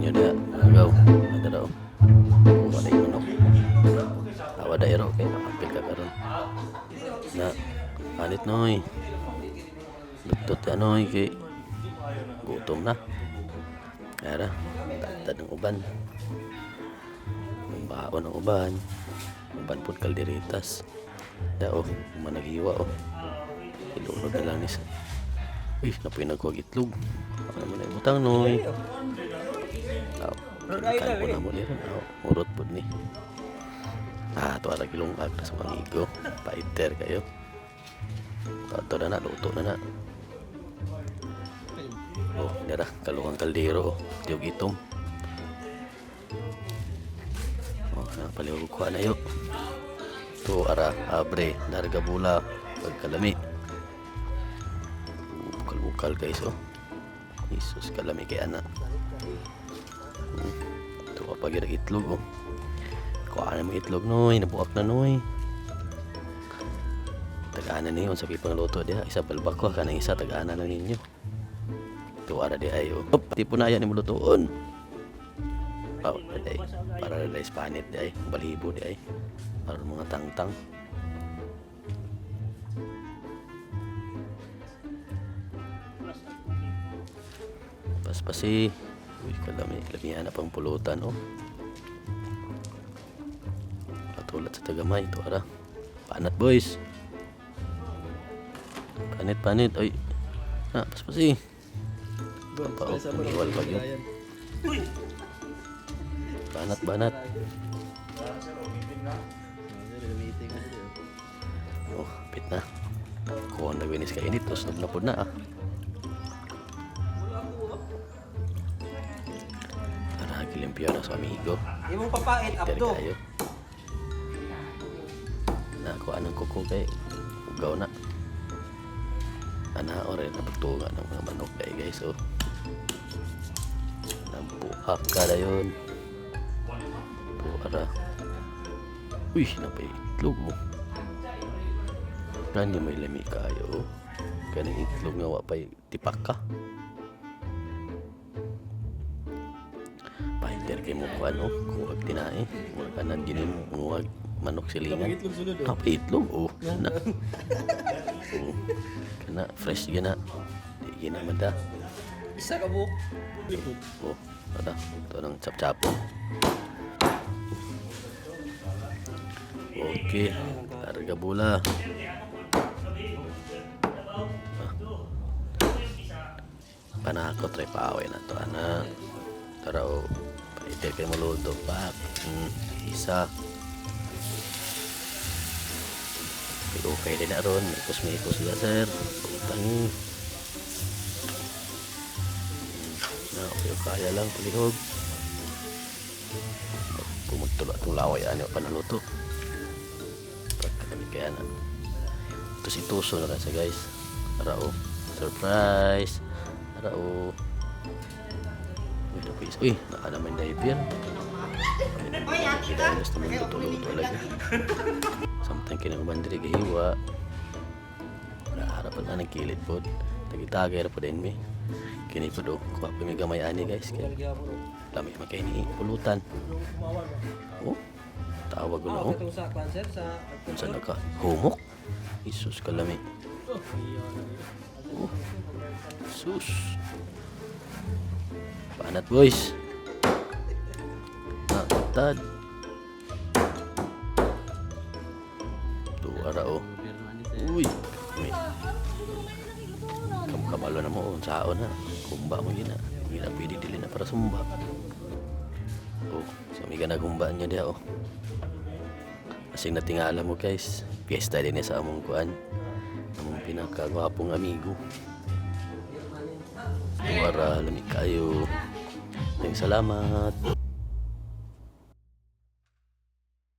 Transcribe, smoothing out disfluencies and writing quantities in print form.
nyo na agaw ada daw kung wala yung manok awa dairo kay nakapil ka karon na palit noy lutot ya noy kay gutom na kaya tatad ng uban ng baon ng uban pud kalderitas dao managhiwa ilunod na lang ni sa napoy nagkuwag itlog ano mo na ibutang noy kan mo na mo nila urot po ni ito ala kilong agda sa mga igo paiter kayo ito na na luto na na nira kalungang kaldero tiyog itom napaliwag ko na yun ito ara abre darga bula pagkalami bukal guys Isus kalami kay anak ito kapag itlog kuha na mo itlog noy nabuak na noy tagaanan niyo sa pipang luto diha isa balbak ko kanang isa tagaanan na ninyo ito ara di ayo tipo na yan ni mulutuon para na Spanit di ay balibo di ay para mga tangtang paspasi kalamihan na pang pulutan katulad sa tagamay ito ara panat boys panit ay paspasi paniwal pa yun banat pit na kung nagwinis ka init usnog na po na limpyo na sa amigo imong papait abdo nakuha ng kuko kay ugaw na ore na pagtunga ng mga manok kay guys nampuhak ka na yun para napay itlog mo hindi may lami kayo kaning itlog nga wapay tipak ka pahinter kay mo kuan kuwag tinae mura ka na ginin muwag manok silingan napay itlog na kana fresh gina di gina mada isa ka buok ada ito ng chap okay karga bula panakot rin paaway na to anak tara paiter kayo maluto pak isa okay din na ron mikos na sir utangi okay kaya lang palihog pumutulo atong laway ano panaluto pagkakamit kaya na ito si tuso na kasi guys arao surprise arao naka naman diaper kita ayos naman luto lagi samtang kinakabandiri gahiwa harapan na nagkilid po tagitagay na po din mi kini po do kuha po may gamay ani guys kaya lamig makay ni pulutan tawag ko na saan naka humok Isus kalami sus panat boys tad tuwara uy kabalo na mo saon ha kumba mo gina pwede dili na para sumba so may ganagumbaan niya diya asing natingala mo guys fiesta din sa among kuan among pinakagwapong amigo tuwara lamig kayo salamat